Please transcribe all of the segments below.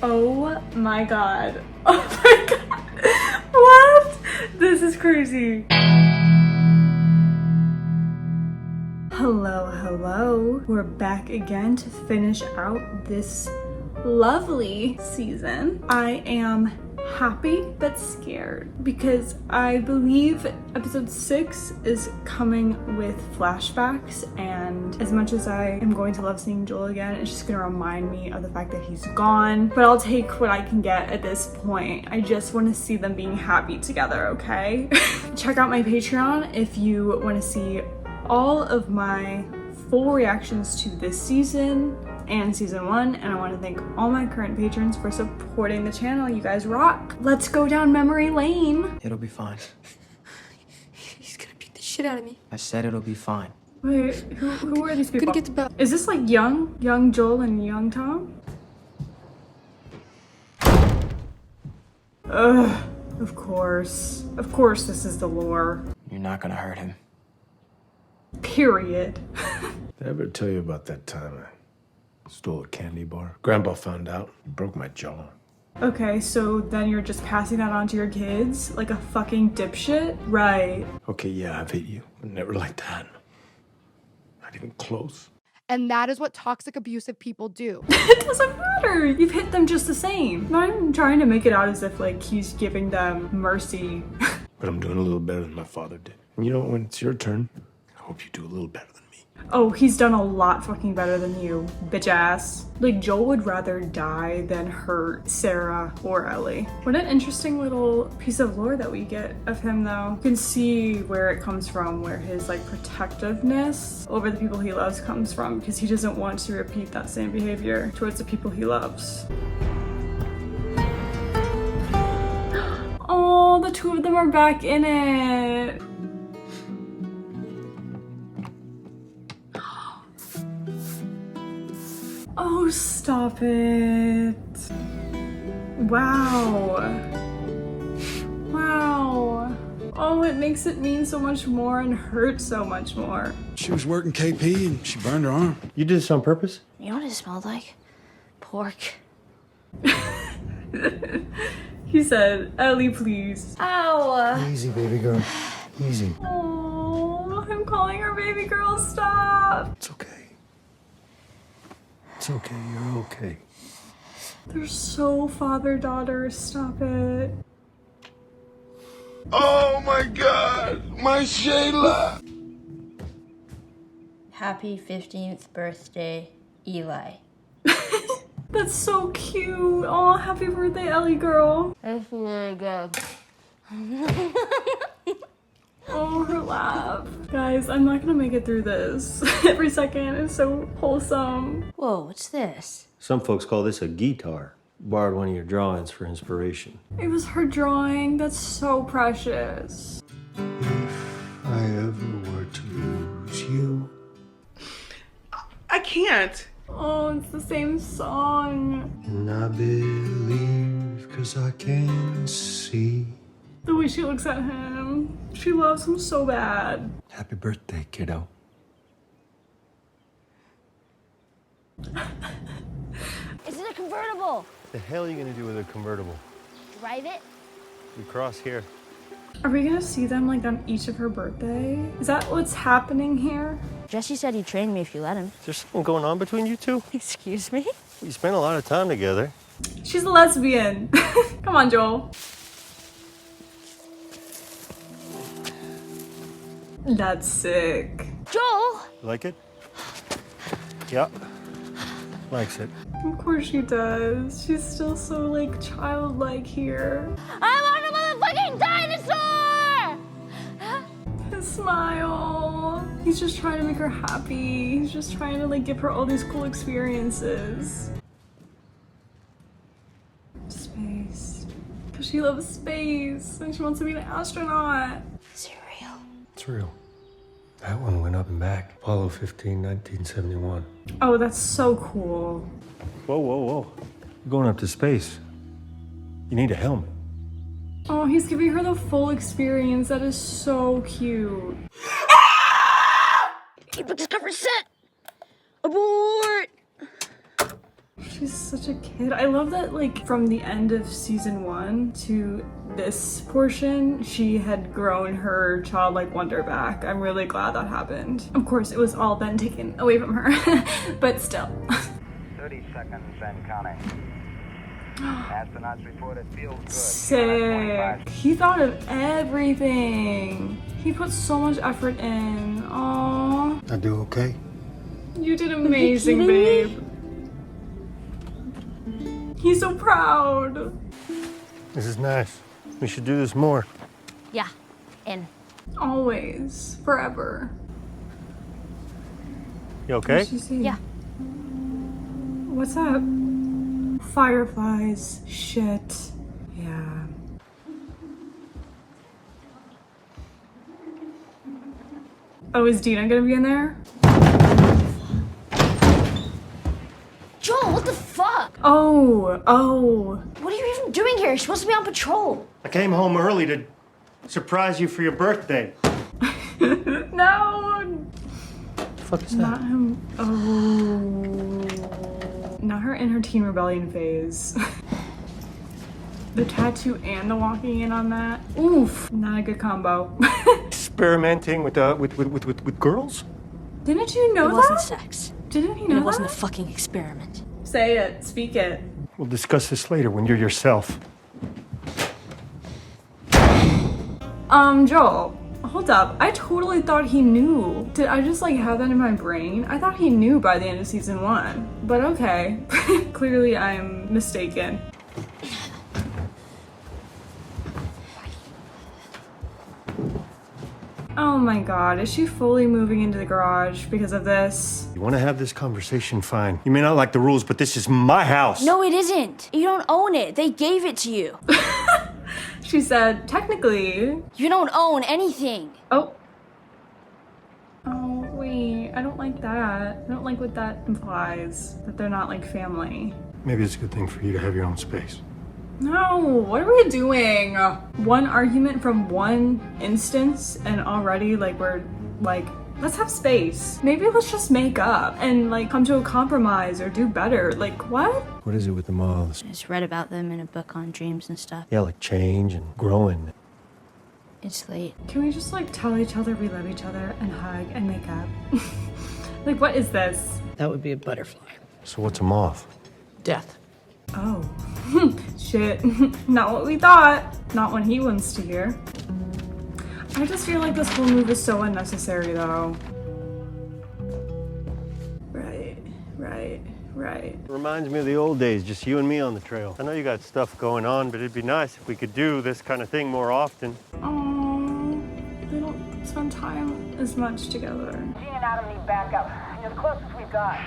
Oh my god. Oh my god. What? This is crazy. Hello. We're back again to finish out this lovely season. I am happy but scared because I believe episode 6 is coming with flashbacks, and as much as I am going to love seeing Joel again, it's just gonna remind me of the fact that he's gone. But I'll take what I can get at this point. I just want to see them being happy together, okay? Check out my Patreon if you want to see all of my full reactions to this season and season 1, and I want to thank all my current patrons for supporting the channel. You guys rock. Let's go down memory lane. It'll be fine. He's gonna beat the shit out of me. I said it'll be fine. Wait, who are these people? Gonna get the belt. Is this like young Joel and young Tom? Ugh, of course this is the lore. You're not gonna hurt him. Period. Did I ever tell you about that time I stole a candy bar? Grandpa found out. He broke my jaw. Okay, so then you're just passing that on to your kids like a fucking dipshit? Right. Okay, yeah, I've hit you, but never like that. Not even close. And that is what toxic abusive people do. It doesn't matter. You've hit them just the same. Not even trying to make it out as if like he's giving them mercy. But I'm doing a little better than my father did. And you know, when it's your turn, I hope you do a little better than me. Oh, he's done a lot fucking better than you, bitch ass. Like, Joel would rather die than hurt Sarah or Ellie. What an interesting little piece of lore that we get of him, though. You can see where it comes from, where his, like, protectiveness over the people he loves comes from, because he doesn't want to repeat that same behavior towards the people he loves. Oh, the two of them are back in it. Oh, stop it. Wow. Oh, it makes it mean so much more and hurt so much more. She was working KP and she burned her arm. You did this on purpose? You know what it smelled like? Pork. He said, Ellie, please. Ow! Easy, baby girl. Easy. Oh, I'm calling her baby girl, stop. It's okay. It's okay, you're okay. They're so father-daughter, stop it. Oh my God, my Shayla! Happy 15th birthday, Eli. That's so cute. Oh, happy birthday, Ellie girl. That's really good. Oh, her laugh. Guys, I'm not gonna make it through this. Every second is so wholesome. Whoa, what's this? Some folks call this a guitar. Borrowed one of your drawings for inspiration. It was her drawing. That's so precious. If I ever were to lose you. I can't. Oh, it's the same song. And I believe 'cause I can see. The way she looks at him. She loves him so bad. Happy birthday, kiddo. Is it a convertible? What the hell are you gonna do with a convertible? Drive it? We cross here. Are we gonna see them like on each of her birthday? Is that what's happening here? Jesse said he'd train me if you let him. Is there something going on between you two? Excuse me? You spent a lot of time together. She's a lesbian. Come on, Joel. That's sick. Joel! Like it? Yeah. Likes it. Of course she does. She's still so like childlike here. I want a motherfucking dinosaur! His smile. He's just trying to make her happy. He's just trying to like give her all these cool experiences. Space. Because she loves space and she wants to be an astronaut. Is it real? It's real. That one went up and back. Apollo 15, 1971. Oh, that's so cool. Whoa, whoa, whoa. You're going up to space. You need a helmet. Oh, he's giving her the full experience. That is so cute. Keep the discovery set! Abort! She's such a kid. I love that, like, from the end of season 1 to this portion, she had grown her childlike wonder back. I'm really glad that happened. Of course, it was all then taken away from her, but still. 30 seconds and counting. Astronauts reported feels good. Sick. He thought of everything. He put so much effort in. Aww. I do okay? You did amazing, babe. He's so proud. This is nice. We should do this more. Yeah, in. Always. Forever. You okay? What'd she say? Yeah. What's up? Fireflies. Shit. Yeah. Oh, is Dina gonna be in there? Joel, what the fuck? Oh. What are you even doing here? You're supposed to be on patrol. I came home early to surprise you for your birthday. No! The fuck is Not him. Oh. Not her in her teen rebellion phase. The tattoo and the walking in on that. Oof. Not a good combo. Experimenting with girls? Didn't you know It that? wasn't sex. Didn't he know And that? it wasn't a fucking experiment. Say it. Speak it. We'll discuss this later when you're yourself. Joel. Hold up. I totally thought he knew. Did I just like have that in my brain? I thought he knew by the end of season 1. But okay. Clearly I'm mistaken. Oh my god, is she fully moving into the garage because of this? You want to have this conversation, fine. You may not like the rules, but this is my house. No, it isn't. You don't own it. They gave it to you. She said, technically. You don't own anything. Oh, wait, I don't like that. I don't like what that implies, that they're not like family. Maybe it's a good thing for you to have your own space. No, what are we doing? One argument from one instance and already like we're like, let's have space. Maybe let's just make up and like come to a compromise or do better. Like what? What is it with the moths? I just read about them in a book on dreams and stuff. Yeah, like change and growing. It's late. Can we just like tell each other we love each other and hug and make up? Like what is this? That would be a butterfly. So what's a moth? Death. Oh, shit. Not what we thought. Not what he wants to hear. I just feel like this whole move is so unnecessary though. Right. Reminds me of the old days, just you and me on the trail. I know you got stuff going on, but it'd be nice if we could do this kind of thing more often. Oh, they don't spend time as much together. Gene and Adam need backup. You're the closest we've got.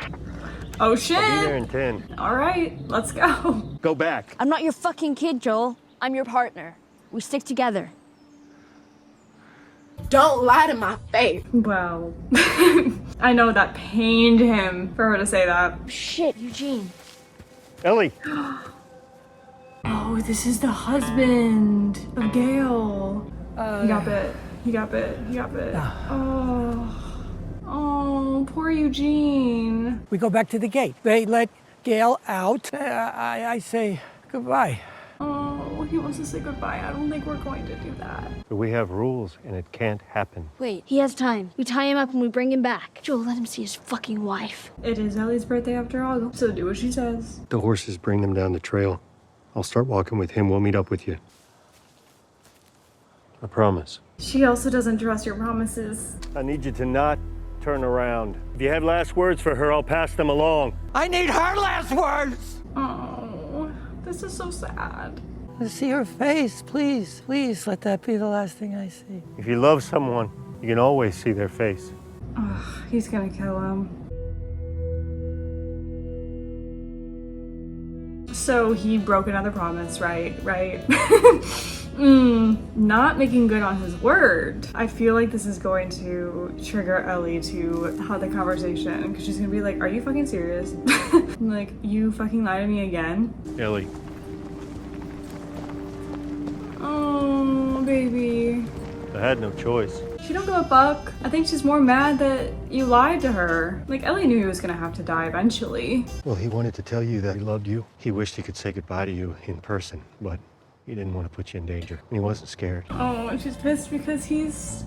Oh shit! I'll be there in 10. All right, let's go. Go back. I'm not your fucking kid, Joel. I'm your partner. We stick together. Don't lie to my face. Well, I know that pained him for her to say that. Shit, Eugene. Ellie. Oh, this is the husband of Gail. He got bit. Oh, poor Eugene. We go back to the gate. They let Gail out. I say goodbye. Oh, he wants to say goodbye. I don't think we're going to do that. But we have rules, and it can't happen. Wait, he has time. We tie him up and we bring him back. Joel, let him see his fucking wife. It is Ellie's birthday after all, so do what she says. The horses bring them down the trail. I'll start walking with him. We'll meet up with you. I promise. She also doesn't trust your promises. I need you to not turn around. If you have last words for her, I'll pass them along. I need her last words. Oh, this is so sad. To see her face, please, please let that be the last thing I see. If you love someone, you can always see their face. Ugh, he's gonna kill him. So he broke another promise, right? Not making good on his word. I feel like this is going to trigger Ellie to have the conversation because she's gonna be like, are you fucking serious? Like, you fucking lied to me again? Ellie, Oh, baby. I had no choice. She don't give a fuck. I think she's more mad that you lied to her. Like, Ellie knew he was gonna have to die eventually. Well, he wanted to tell you that he loved you. He wished he could say goodbye to you in person, but he didn't want to put you in danger. He wasn't scared. Oh, and she's pissed because he's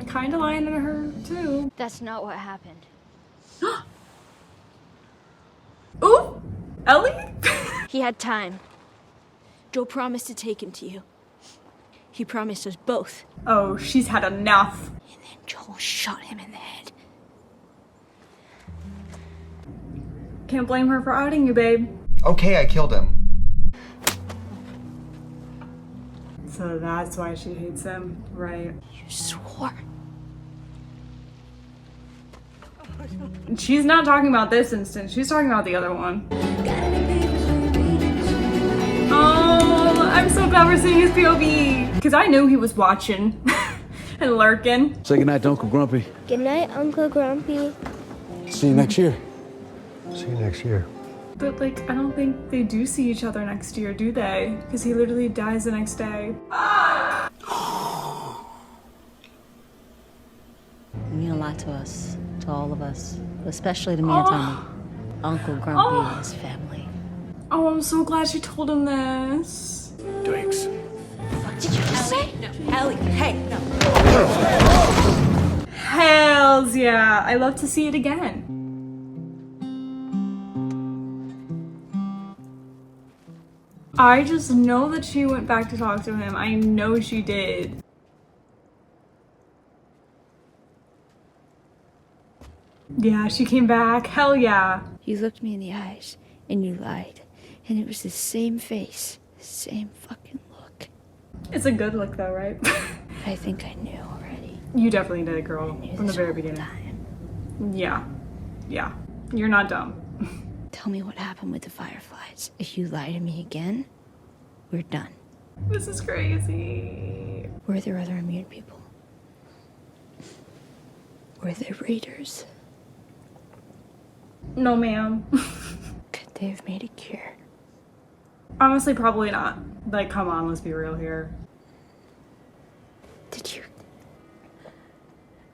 kinda lying to her too. That's not what happened. Ooh, Ellie? He had time. Joe promised to take him to you. He promised us both. Oh, she's had enough. And then Joel shot him in the head. Can't blame her for outing you, babe. Okay, I killed him. So that's why she hates him, right? You swore. She's not talking about this instance. She's talking about the other one. Oh, I'm so glad we're seeing his POV. Because I knew he was watching and lurking. Say goodnight to Uncle Grumpy. Good night, Uncle Grumpy. See you next year. See you next year. But, like, I don't think they do see each other next year, do they? Because he literally dies the next day. You mean a lot to us, to all of us, especially to me and Tommy. Uncle Grumpy and his family. Oh, I'm so glad she told him this. Thanks. What did you just say? No. Ellie, hey, no. Hells yeah. I love to see it again. I just know that she went back to talk to him. I know she did. Yeah, she came back. Hell yeah. You looked me in the eyes and you lied. And it was the same face, the same fucking look. It's a good look though, right? I think I knew already. You definitely did, girl. From the very beginning. Yeah. Yeah. You're not dumb. Tell me what happened with the Fireflies. If you lie to me again, we're done. This is crazy. Were there other immune people? Were there raiders? No, ma'am. Could they have made a cure? Honestly, probably not. Like, come on, let's be real here. Did you?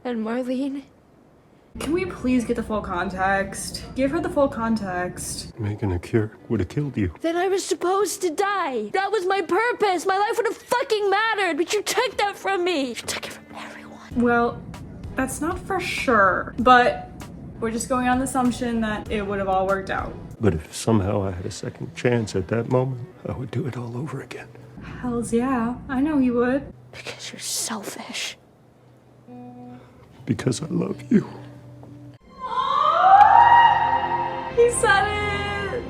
And Marlene? Can we please get the full context? Give her the full context. Making a cure would have killed you. Then I was supposed to die. That was my purpose. My life would have fucking mattered, but you took that from me. You took it from everyone. Well, that's not for sure, but we're just going on the assumption that it would have all worked out. But if somehow I had a second chance at that moment, I would do it all over again. Hells yeah, I know you would. Because you're selfish. Because I love you. He said it!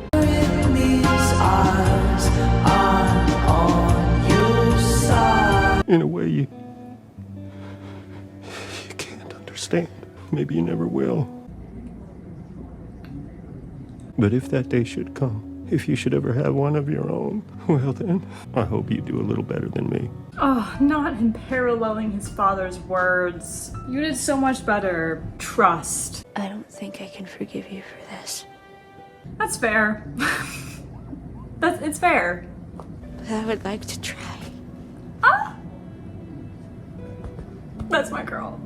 In a way you can't understand. Maybe you never will. But if that day should come, if you should ever have one of your own, well then, I hope you do a little better than me. Oh, not in paralleling his father's words. You did so much better. Trust. I don't think I can forgive you for this. That's fair. It's fair. But I would like to try. Ah! That's my girl.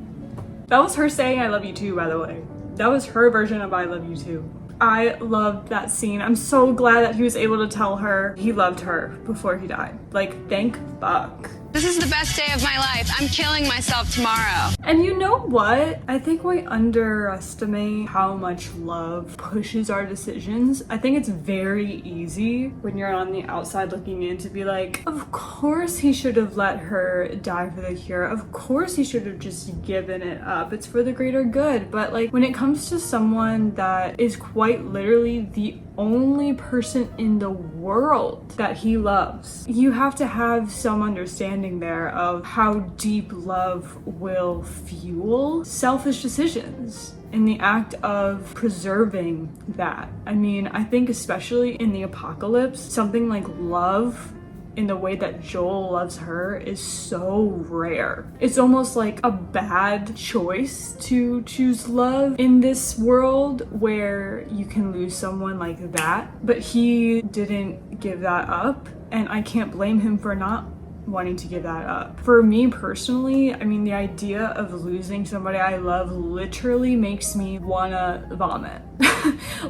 That was her saying I love you too, by the way. That was her version of I love you too. I loved that scene. I'm so glad that he was able to tell her he loved her before he died. Like, thank fuck. This is the best day of my life. I'm killing myself tomorrow. And you know what? I think we underestimate how much love pushes our decisions. I think it's very easy when you're on the outside looking in to be like, of course he should have let her die for the cure. Of course he should have just given it up. It's for the greater good. But like when it comes to someone that is quite literally the only person in the world that he loves, you have to have some understanding there of how deep love will fuel selfish decisions in the act of preserving that. I mean, I think especially in the apocalypse, something like love in the way that Joel loves her is so rare. It's almost like a bad choice to choose love in this world where you can lose someone like that. But he didn't give that up, and I can't blame him for not wanting to give that up. For me personally, I mean, the idea of losing somebody I love literally makes me wanna vomit.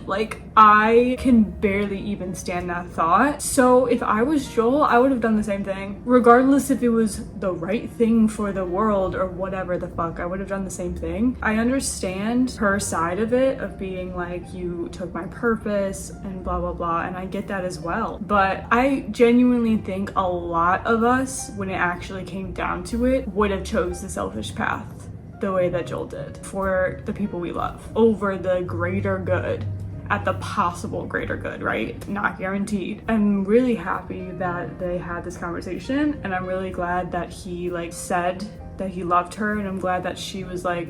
Like, I can barely even stand that thought. So if I was Joel, I would have done the same thing. Regardless if it was the right thing for the world or whatever the fuck, I would have done the same thing. I understand her side of it, of being like, you took my purpose and blah blah blah, and I get that as well. But I genuinely think a lot of us, when it actually came down to it, would have chose the selfish path the way that Joel did for the people we love over the greater good, at the possible greater good, right? Not guaranteed. I'm really happy that they had this conversation, and I'm really glad that he like said that he loved her, and I'm glad that she was like,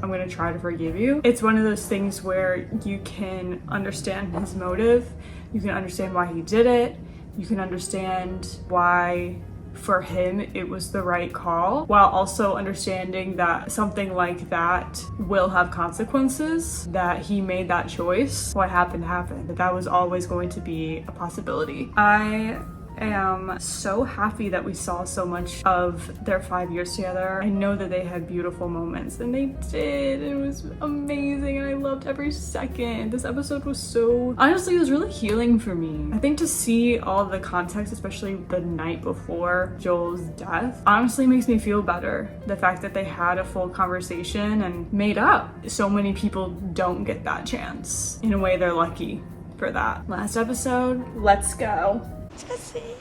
I'm gonna try to forgive you. It's one of those things where you can understand his motive, you can understand why he did it, you can understand why for him it was the right call, while also understanding that something like that will have consequences, that he made that choice. What happened happened, that was always going to be a possibility. I am so happy that we saw so much of their 5 years together. I know that they had beautiful moments, and they did. It was amazing, and I loved every second. This episode was so, honestly, it was really healing for me. I think to see all the context, especially the night before Joel's death, honestly makes me feel better. The fact that they had a full conversation and made up. So many people don't get that chance. In a way, they're lucky for that. Last episode, let's go. Jesse,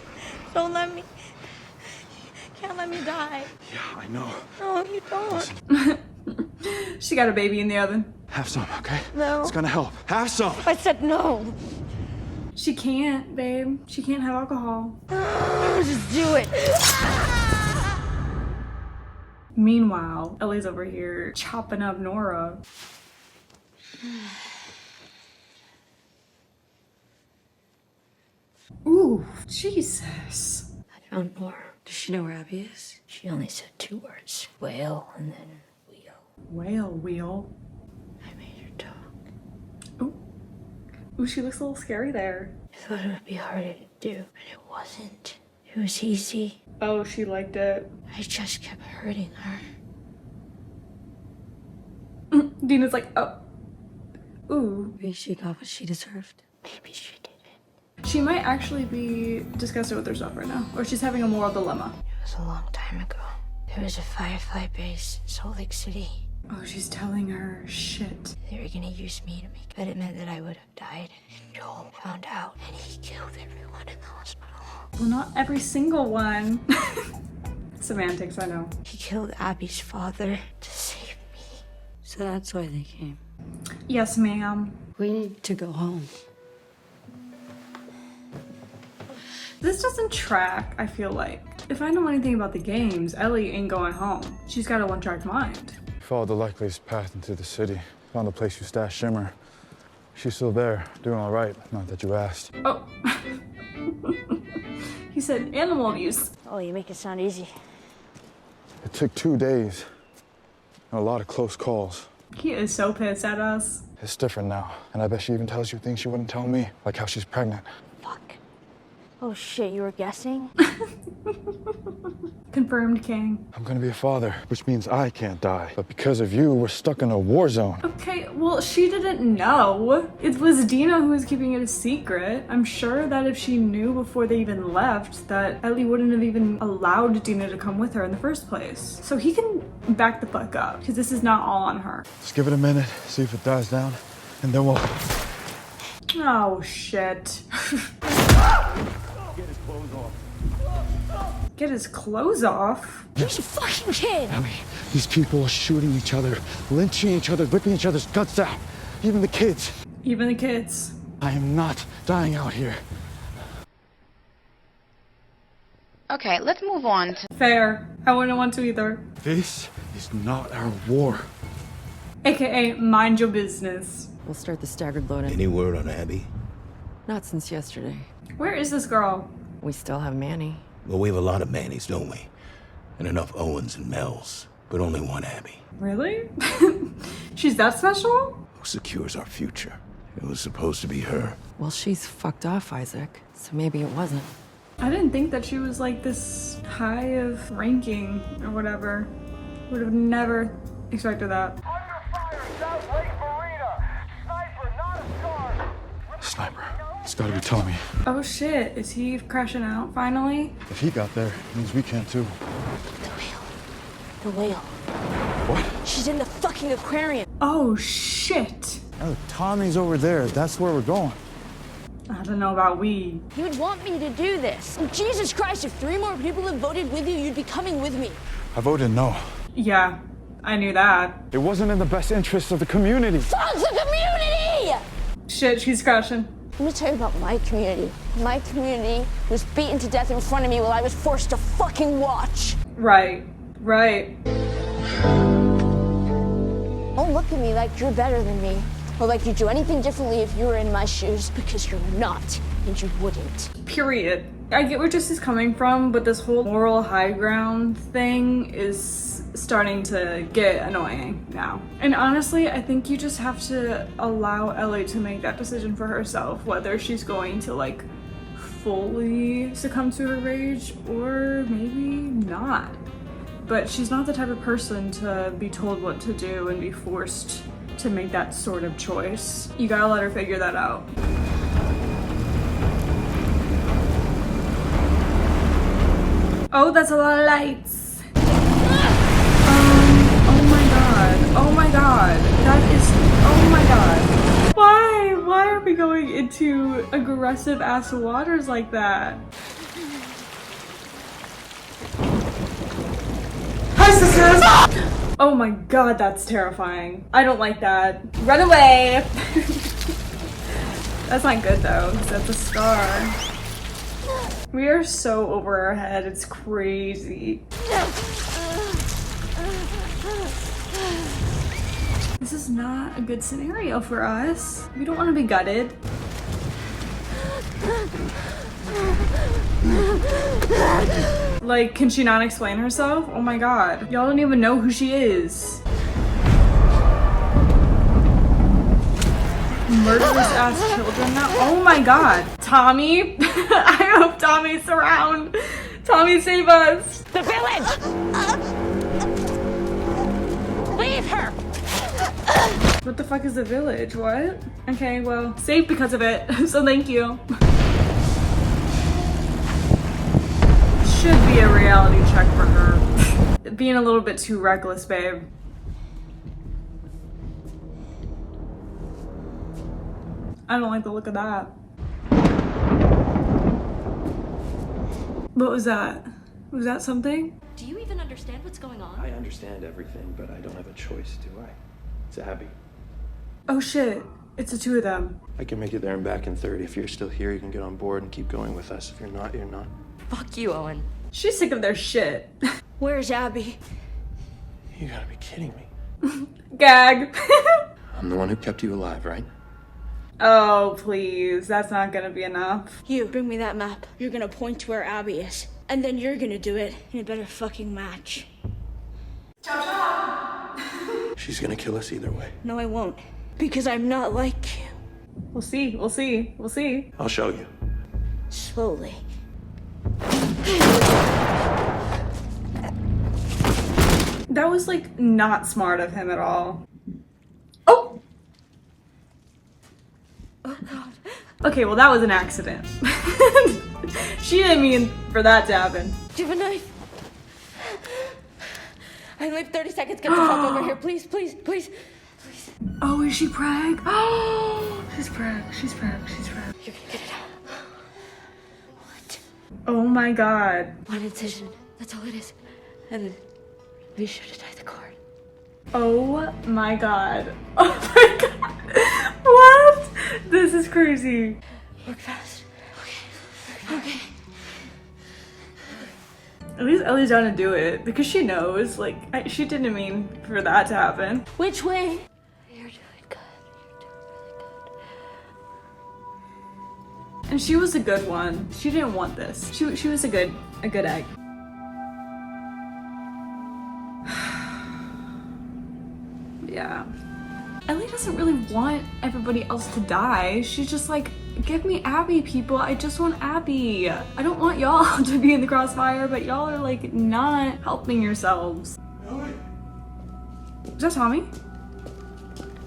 don't let me. Can't let me die. Yeah, I know. No, you don't. She got a baby in the oven. Have some, okay? No. It's gonna help. Have some. I said no. She can't, babe. She can't have alcohol. Just do it. Meanwhile, Ellie's over here chopping up Nora. Ooh, Jesus. I found more. Does she know where Abby is? She only said 2 words. Whale and then wheel. Whale wheel. I made her talk. Ooh. Ooh, she looks a little scary there. I thought it would be harder to do, but it wasn't. It was easy. Oh, she liked it. I just kept hurting her. Dina's like, oh. Ooh. Maybe she got what she deserved. Maybe she didn't. She might actually be disgusted with herself right now. Or she's having a moral dilemma. It was a long time ago. There was a Firefly base in Salt Lake City. Oh, she's telling her shit. They were gonna use me to make it, but it meant that I would have died. And Joel found out, and he killed everyone in the hospital. Well, not every single one. Semantics, I know. He killed Abby's father to save me. So that's why they came. Yes, ma'am. We need to go home. This doesn't track, I feel like. If I know anything about the games, Ellie ain't going home. She's got a one-track mind. Followed the likeliest path into the city. Found the place you stashed Shimmer. She's still there, doing all right. Not that you asked. Oh. He said animal abuse. Oh, you make it sound easy. It took 2 days. And a lot of close calls. He is so pissed at us. It's different now. And I bet she even tells you things she wouldn't tell me. Like how she's pregnant. Fuck. Oh shit, you were guessing? Confirmed, King. I'm gonna be a father, which means I can't die. But because of you, we're stuck in a war zone. Okay, well, she didn't know. It was Dina who was keeping it a secret. I'm sure that if she knew before they even left, that Ellie wouldn't have even allowed Dina to come with her in the first place. So he can back the fuck up, because this is not all on her. Just give it a minute, see if it dies down, and then we'll... Oh, shit. Get his clothes off. Get his clothes off? Who's a fucking kid? Ellie, these people are shooting each other, lynching each other, ripping each other's guts out. Even the kids. Even the kids. I am not dying out here. Okay, let's move on to... Fair. I wouldn't want to either. This is not our war. AKA, mind your business. We'll start the staggered loading. Any word on Abby? Not since yesterday. Where is this girl? We still have Manny. Well, we have a lot of Mannies, don't we? And enough Owens and Mells, but only one Abby. Really? She's that special? Who secures our future? It was supposed to be her. Well, she's fucked off, Isaac. So maybe it wasn't. I didn't think that she was like this high of ranking or whatever. Would have never expected that. Sniper. It's gotta be Tommy. Oh shit, is he crashing out finally? If he got there, it means we can too. The whale. What? She's in the fucking aquarium. Oh shit. Oh, Tommy's over there. That's where we're going. I don't know about we. You'd want me to do this. Jesus Christ, if 3 more people had voted with you, you'd be coming with me. I voted no. Yeah, I knew that. It wasn't in the best interest of the community. Fuck the community! Shit, she's crashing. Let me tell you about my community. My community was beaten to death in front of me while I was forced to fucking watch. Right, right. Don't look at me like you're better than me, or like you'd do anything differently if you were in my shoes, because you're not, and you wouldn't. Period. I get where Jesse's coming from, but this whole moral high ground thing is starting to get annoying now. And honestly, I think you just have to allow Ellie to make that decision for herself, whether she's going to like fully succumb to her rage or maybe not. But she's not the type of person to be told what to do and be forced to make that sort of choice. You gotta let her figure that out. Oh, that's a lot of lights. Oh my god. Oh my god. That is, oh my god. Why? Why are we going into aggressive ass waters like that? Hi, sisters! Oh my god, that's terrifying. I don't like that. Run away! That's not good though, because that's a scar. We are so over our head, it's crazy. This is not a good scenario for us. We don't want to be gutted. Like, can she not explain herself? Oh my god. Y'all don't even know who she is. Murderous ass children now? Oh my god. Tommy? I hope Tommy's around. Tommy, save us. The village! Leave her! What the fuck is the village? What? Okay, well, safe because of it, so thank you. Should be a reality check for her. Being a little bit too reckless, babe. I don't like the look of that. What was that? Was that something? Do you even understand what's going on? I understand everything, but I don't have a choice, do I? It's Abby. Oh shit, it's the two of them. I can make it there and back in 30. If you're still here, you can get on board and keep going with us. If you're not, you're not. Fuck you, Owen. She's sick of their shit. Where's Abby? You gotta be kidding me. Gag. I'm the one who kept you alive, right? Oh, please. That's not gonna be enough. You, bring me that map. You're gonna point to where Abby is. And then you're gonna do it in a better fucking match. She's gonna kill us either way. No, I won't. Because I'm not like you. We'll see, we'll see, we'll see. I'll show you. Slowly. That was like not smart of him at all. Oh! Oh god. Okay, well that was an accident. She didn't mean for that to happen. Do you have a knife? I only have 30 seconds. Get the fuck over here. Please, please, please. Please. Oh, is she preg? Oh, she's preg, she's preg, she's preg. You're gonna get it out. What? Oh my god. One incision. That's all it is. And then we should have tied the cord. Oh my god. Oh my god. What? This is crazy. Work fast. Okay. Okay. At least Ellie's down to do it because she knows. Like, she didn't mean for that to happen. Which way? You're doing good. You're doing really good. And she was a good one. She didn't want this. She was a good egg. Yeah. Ellie doesn't really want everybody else to die. She's just like, give me Abby, people. I just want Abby. I don't want y'all to be in the crossfire, but y'all are like not helping yourselves. Ellie. Is that Tommy?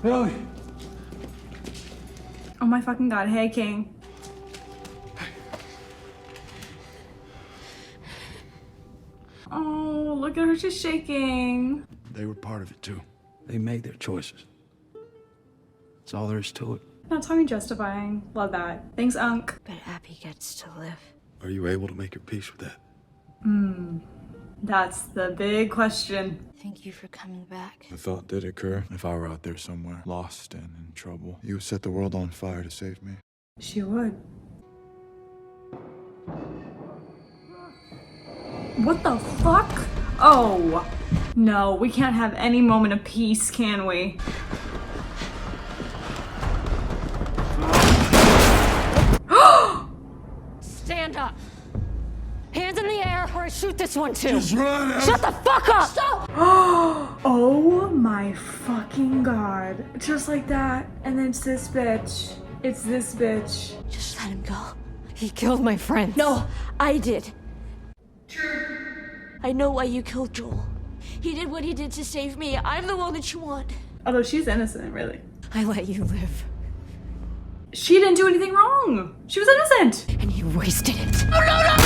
Ellie. Oh my fucking god. Hey, King. Oh, look at her just shaking. They were part of it too. They made their choices. That's all there is to it. Not Tommy justifying. Love that. Thanks, Unc. But Abby gets to live. Are you able to make your peace with that? That's the big question. Thank you for coming back. The thought did occur. If I were out there somewhere, lost and in trouble, you would set the world on fire to save me. She would. What the fuck? Oh, no, we can't have any moment of peace, can we? Stand up. Hands in the air or I shoot this one too. Just run, Ellie. Shut the fuck up! Stop! Oh my fucking god. Just like that. And then it's this bitch. It's this bitch. Just let him go. He killed my friend. No, I did. I know why you killed Joel. He did what he did to save me. I'm the one that you want. Although she's innocent, really. I let you live. She didn't do anything wrong. She was innocent. And you wasted it. Oh, no, no!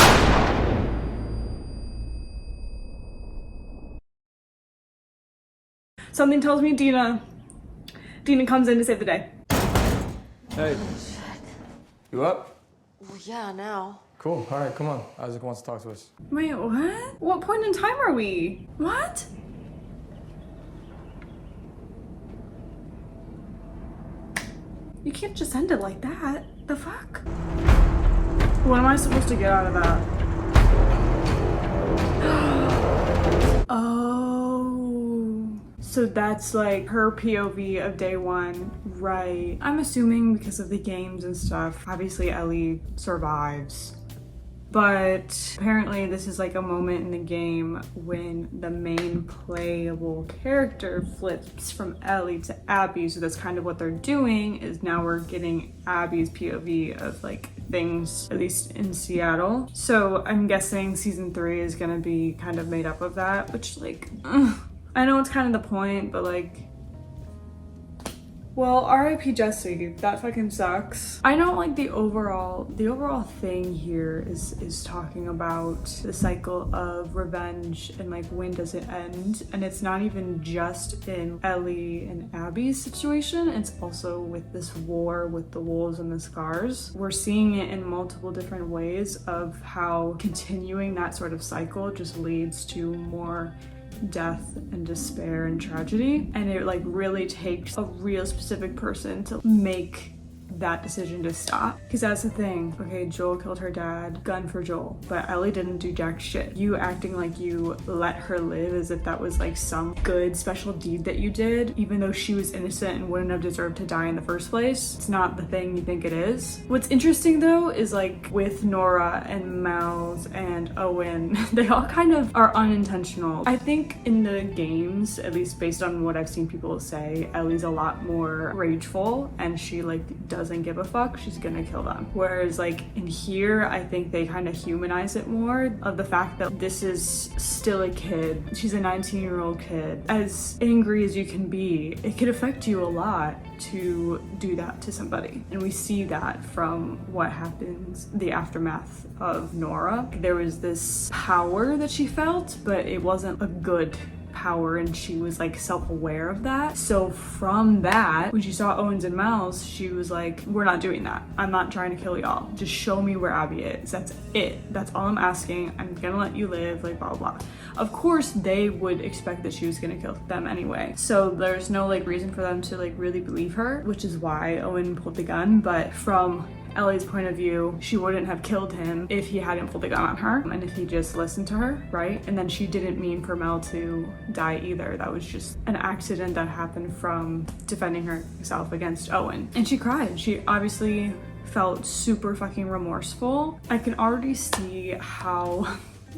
Something tells me Dina comes in to save the day. Hey. You up? Well, yeah, now. Cool. All right, come on. Isaac wants to talk to us. Wait, what? What point in time are we? What? You can't just end it like that. The fuck? What am I supposed to get out of that? Oh. So that's like her POV of day one, right? I'm assuming because of the games and stuff, obviously Ellie survives. But apparently this is like a moment in the game when the main playable character flips from Ellie to Abby. So that's kind of what they're doing, is now we're getting Abby's POV of like things, at least in Seattle. So I'm guessing season 3 is gonna be kind of made up of that, which like, I know it's kind of the point, but like, well, R.I.P. Jesse, that fucking sucks. I know like the overall thing here is talking about the cycle of revenge and like when does it end, and it's not even just in Ellie and Abby's situation, it's also with this war with the wolves and the scars. We're seeing it in multiple different ways of how continuing that sort of cycle just leads to more death and despair and tragedy, and it like really takes a real specific person to make that decision to stop. Because that's the thing, okay, Joel killed her dad, gun for Joel, but Ellie didn't do jack shit. You acting like you let her live as if that was like some good special deed that you did, even though she was innocent and wouldn't have deserved to die in the first place. It's not the thing you think it is. What's interesting though is like with Nora and Miles and Owen, they all kind of are unintentional. I think in the games, at least based on what I've seen people say, Ellie's a lot more rageful and she like doesn't give a fuck, she's gonna kill them. Whereas like in here, I think they kind of humanize it more, of the fact that this is still a kid. She's a 19-year-old kid. As angry as you can be, it could affect you a lot to do that to somebody. And we see that from what happens, the aftermath of Nora. There was this power that she felt, but it wasn't a good power, and she was like self-aware of that. So from that, when she saw Owens and Miles, she was like, we're not doing that. I'm not trying to kill y'all. Just show me where Abby is. That's it. That's all I'm asking. I'm gonna let you live, like blah, blah, blah. Of course, they would expect that she was gonna kill them anyway. So there's no like reason for them to like really believe her, which is why Owen pulled the gun. But from Ellie's point of view, she wouldn't have killed him if he hadn't pulled the gun on her and if he just listened to her, right? And then she didn't mean for Mel to die either. That was just an accident that happened from defending herself against Owen. And she cried. She obviously felt super fucking remorseful. I can already see how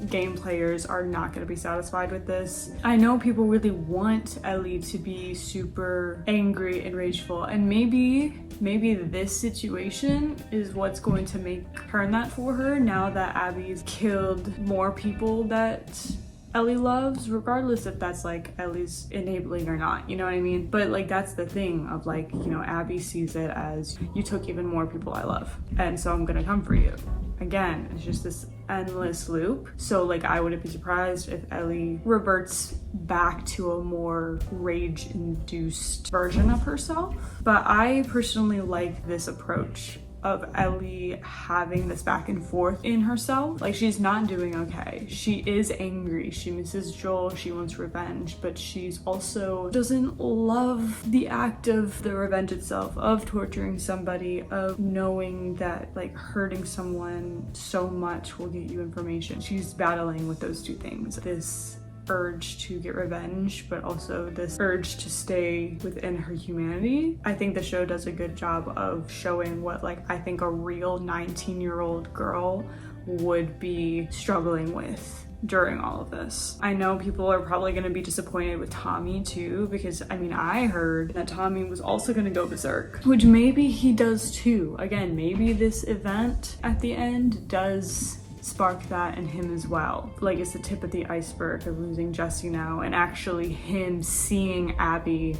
game players are not going to be satisfied with this. I know people really want Ellie to be super angry and rageful, and maybe this situation is what's going to turn that for her now that Abby's killed more people that Ellie loves, regardless if that's like Ellie's enabling or not, you know what I mean? But like, that's the thing of like, you know, Abby sees it as, you took even more people I love, and so I'm gonna come for you. Again, it's just this endless loop. So like, I wouldn't be surprised if Ellie reverts back to a more rage-induced version of herself. But I personally like this approach of Ellie having this back and forth in herself. Like, she's not doing okay. She is angry. She misses Joel. She wants revenge, but she's also doesn't love the act of the revenge itself, of torturing somebody, of knowing that like hurting someone so much will get you information. She's battling with those two things. This urge to get revenge, but also this urge to stay within her humanity. I think the show does a good job of showing what like I think a real 19-year-old girl would be struggling with during all of this. I know people are probably going to be disappointed with Tommy too, because I mean, I heard that Tommy was also going to go berserk, which maybe he does too. Again, maybe this event at the end does spark that in him as well. Like, it's the tip of the iceberg of losing Jesse now, and actually him seeing Abby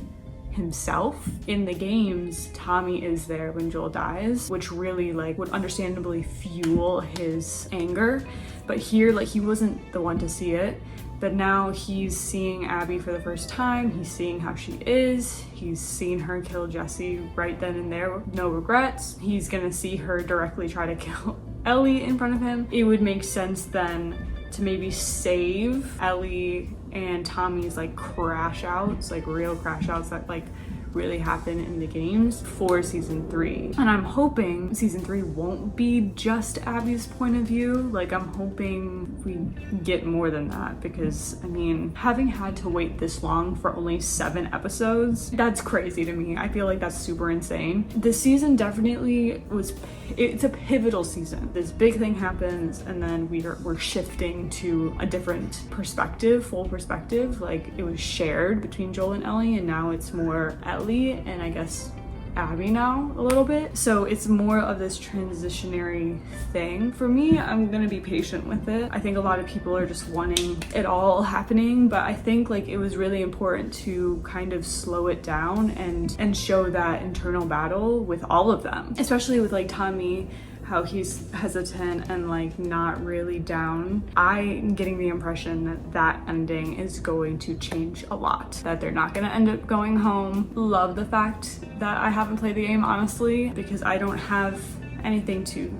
himself. In the games, Tommy is there when Joel dies, which really like would understandably fuel his anger. But here, like, he wasn't the one to see it. But now he's seeing Abby for the first time. He's seeing how she is. He's seen her kill Jesse right then and there, no regrets. He's gonna see her directly try to kill Ellie in front of him. It would make sense then to maybe save Ellie and Tommy's like crash outs, like real crash outs that like really happen in the games, for season 3. And I'm hoping season 3 won't be just Abby's point of view. Like, I'm hoping we get more than that, because I mean, having had to wait this long for only 7 episodes, that's crazy to me. I feel like that's super insane. This season definitely it's a pivotal season. This big thing happens, and then we're shifting to a different perspective, full perspective. Like, it was shared between Joel and Ellie, and now it's more Ellie and I guess Abby now a little bit. So it's more of this transitionary thing. For me, I'm gonna be patient with it. I think a lot of people are just wanting it all happening, but I think like it was really important to kind of slow it down and show that internal battle with all of them, especially with like Tommy, how he's hesitant and like not really down. I'm getting the impression that ending is going to change a lot, that they're not gonna end up going home. Love the fact that I haven't played the game, honestly, because I don't have anything to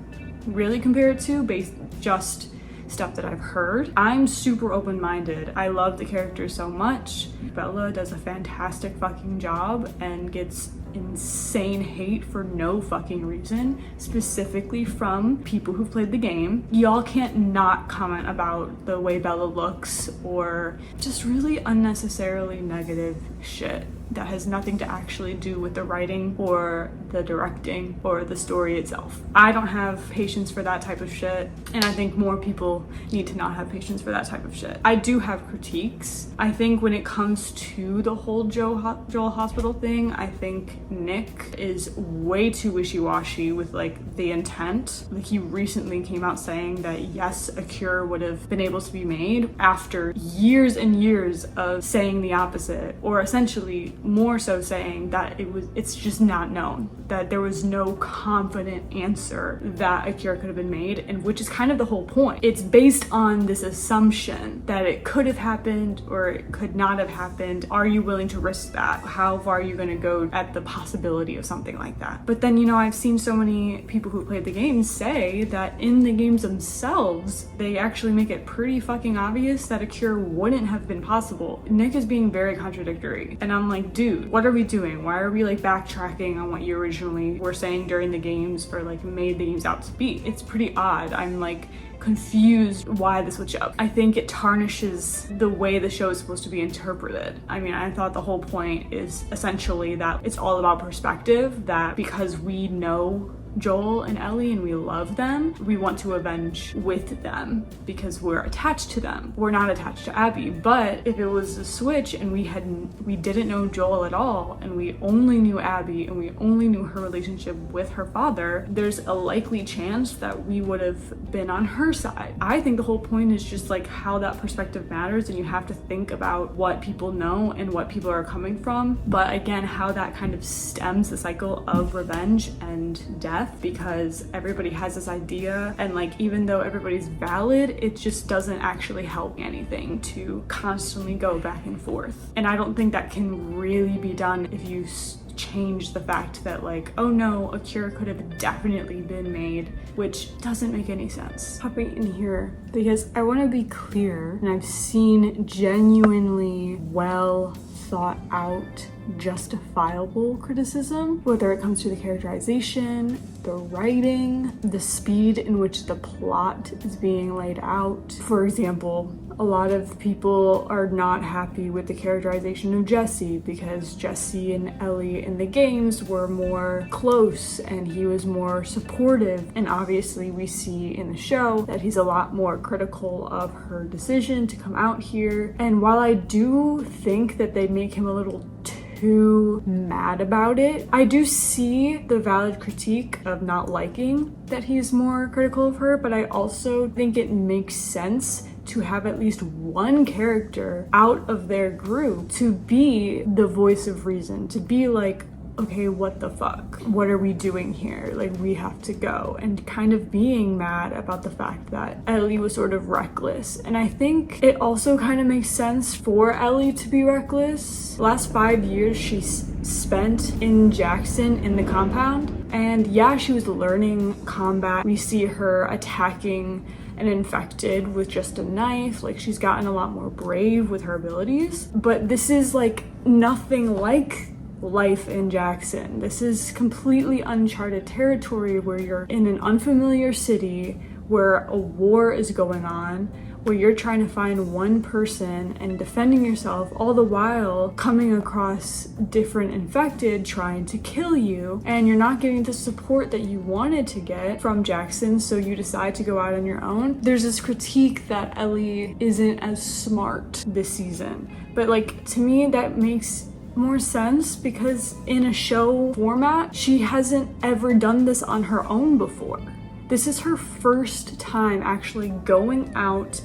really compare it to based just stuff that I've heard. I'm super open-minded. I love the character so much. Bella does a fantastic fucking job and gets insane hate for no fucking reason, specifically from people who've played the game. Y'all can't not comment about the way Bella looks or just really unnecessarily negative shit that has nothing to actually do with the writing or the directing or the story itself. I don't have patience for that type of shit, and I think more people need to not have patience for that type of shit. I do have critiques. I think when it comes to the whole Joel Hospital thing, I think Nick is way too wishy-washy with like the intent. Like, he recently came out saying that yes, a cure would have been able to be made after years and years of saying the opposite, or essentially more so saying that it's just not known, that there was no confident answer that a cure could have been made, and which is kind of the whole point. It's based on this assumption that it could have happened or it could not have happened. Are you willing to risk that? How far are you going to go at the possibility of something like that? But then, you know, I've seen so many people who played the games say that in the games themselves, they actually make it pretty fucking obvious that a cure wouldn't have been possible. Nick is being very contradictory, and I'm like, dude, what are we doing? Why are we like backtracking on what you originally were saying during the games, or like made the games out to be? It's pretty odd. I'm like confused why the switch up. I think it tarnishes the way the show is supposed to be interpreted. I mean, I thought the whole point is essentially that it's all about perspective, that because we know Joel and Ellie and we love them, we want to avenge with them because we're attached to them. We're not attached to Abby. But if it was a switch and we didn't know Joel at all and we only knew Abby and we only knew her relationship with her father, there's a likely chance that we would have been on her side. I think the whole point is just like how that perspective matters, and you have to think about what people know and what people are coming from. But again, how that kind of stems the cycle of revenge and death, because everybody has this idea, and like even though everybody's valid, it just doesn't actually help anything to constantly go back and forth. And I don't think that can really be done if you change the fact that like, oh no, a cure could have definitely been made, which doesn't make any sense. Hopping in here because I want to be clear, and I've seen genuinely well thought out, justifiable criticism, whether it comes to the characterization, the writing, the speed in which the plot is being laid out. For example, a lot of people are not happy with the characterization of Jesse because Jesse and Ellie in the games were more close and he was more supportive, and obviously we see in the show that he's a lot more critical of her decision to come out here. And while I do think that they make him a little too mad about it, I do see the valid critique of not liking that he's more critical of her, but I also think it makes sense to have at least one character out of their group to be the voice of reason, to be like, okay, what the fuck? What are we doing here? Like, we have to go. And kind of being mad about the fact that Ellie was sort of reckless. And I think it also kind of makes sense for Ellie to be reckless. The last 5 years she spent in Jackson in the compound. And yeah, she was learning combat. We see her attacking an infected with just a knife. Like, she's gotten a lot more brave with her abilities. But this is like nothing like life in Jackson. This is completely uncharted territory where you're in an unfamiliar city where a war is going on, where you're trying to find one person and defending yourself, all the while coming across different infected trying to kill you, and you're not getting the support that you wanted to get from Jackson, so you decide to go out on your own. There's this critique that Ellie isn't as smart this season, but like, to me that makes more sense because in a show format, she hasn't ever done this on her own before. This is her first time actually going out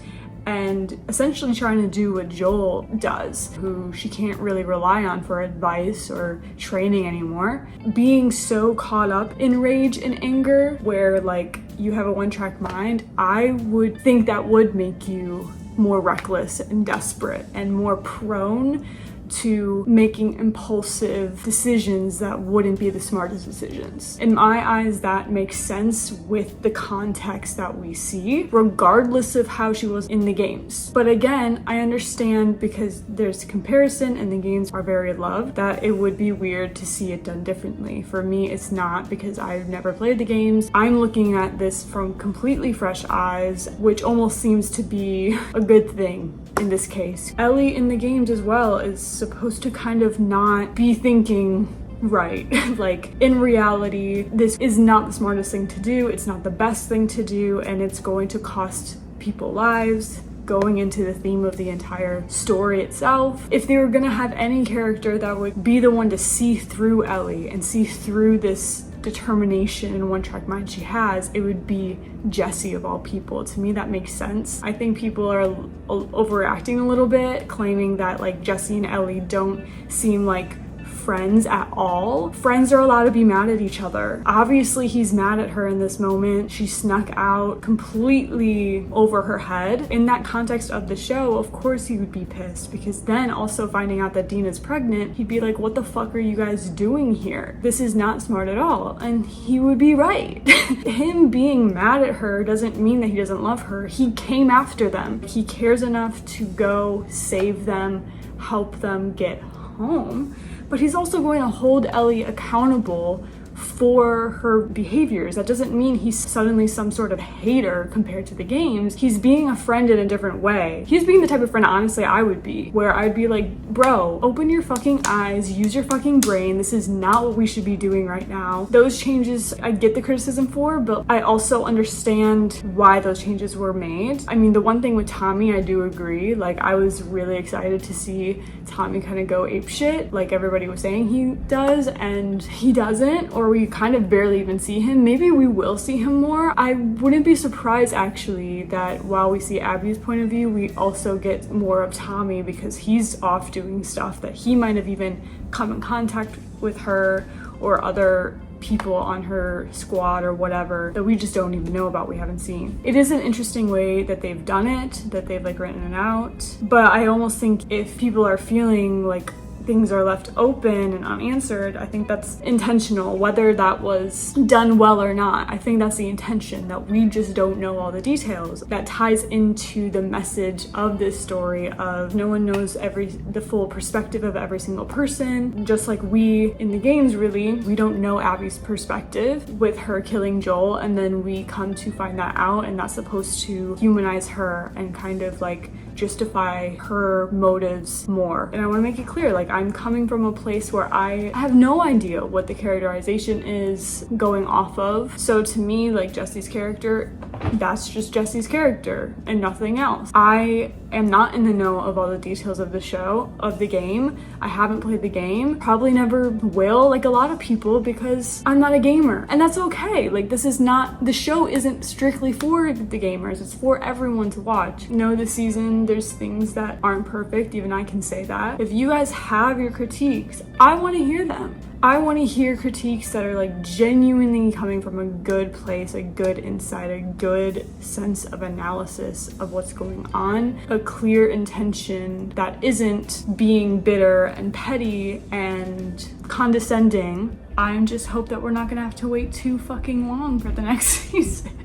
and essentially trying to do what Joel does, who she can't really rely on for advice or training anymore. Being so caught up in rage and anger where like you have a one-track mind, I would think that would make you more reckless and desperate and more prone to making impulsive decisions that wouldn't be the smartest decisions. In my eyes, that makes sense with the context that we see, regardless of how she was in the games. But again, I understand because there's comparison and the games are very loved, that it would be weird to see it done differently. For me, it's not, because I've never played the games. I'm looking at this from completely fresh eyes, which almost seems to be a good thing in this case. Ellie in the games as well is supposed to kind of not be thinking right. Like, in reality, this is not the smartest thing to do, it's not the best thing to do, and it's going to cost people lives. Going into the theme of the entire story itself, if they were gonna have any character that would be the one to see through Ellie and see through this determination and one-track mind she has, it would be Jesse of all people. To me, that makes sense. I think people are overreacting a little bit, claiming that like Jesse and Ellie don't seem like friends at all. Friends are allowed to be mad at each other. Obviously, he's mad at her in this moment. She snuck out completely over her head. In that context of the show, of course he would be pissed, because then also finding out that Dina's pregnant, he'd be like, what the fuck are you guys doing here? This is not smart at all. And he would be right. Him being mad at her doesn't mean that he doesn't love her. He came after them. He cares enough to go save them, help them get home. But he's also going to hold Ellie accountable for her behaviors. That doesn't mean he's suddenly some sort of hater compared to the games. He's being a friend in a different way. He's being the type of friend, honestly, I would be, where I'd be like, bro, open your fucking eyes, use your fucking brain. This is not what we should be doing right now. Those changes I get the criticism for, but I also understand why those changes were made. I mean, the one thing with Tommy, I do agree. Like, I was really excited to see Tommy kind of go apeshit, like everybody was saying he does, and he doesn't, or we kind of barely even see him. Maybe we will see him more. I wouldn't be surprised actually that while we see Abby's point of view, we also get more of Tommy, because he's off doing stuff that he might have even come in contact with her or other people on her squad or whatever that we just don't even know about, we haven't seen. It is an interesting way that they've done it, that they've like written it out, but I almost think if people are feeling like things are left open and unanswered, I think that's intentional, whether that was done well or not. I think that's the intention, that we just don't know all the details. That ties into the message of this story of no one knows the full perspective of every single person. Just like we in the games, really, we don't know Abby's perspective with her killing Joel, and then we come to find that out, and that's supposed to humanize her and kind of like justify her motives more. And I want to make it clear, like, I'm coming from a place where I have no idea what the characterization is going off of. So to me, like, Jesse's character, that's just Jesse's character and nothing else. I am not in the know of all the details of the show, of the game. I haven't played the game, probably never will, like a lot of people, because I'm not a gamer, and that's okay. Like, this is not, the show isn't strictly for the gamers, it's for everyone to watch. You know, this season there's things that aren't perfect, even I can say that. If you guys have your critiques, I want to hear them. I want to hear critiques that are like genuinely coming from a good place, a good insight, a good sense of analysis of what's going on, a clear intention that isn't being bitter and petty and condescending. I just hope that we're not gonna have to wait too fucking long for the next season.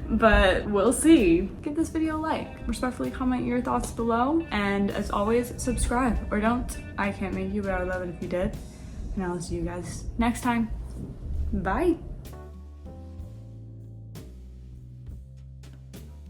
But we'll see. Give this video a like. Respectfully comment your thoughts below. And as always, subscribe or don't. I can't make you, but I would love it if you did. And I'll see you guys next time. Bye.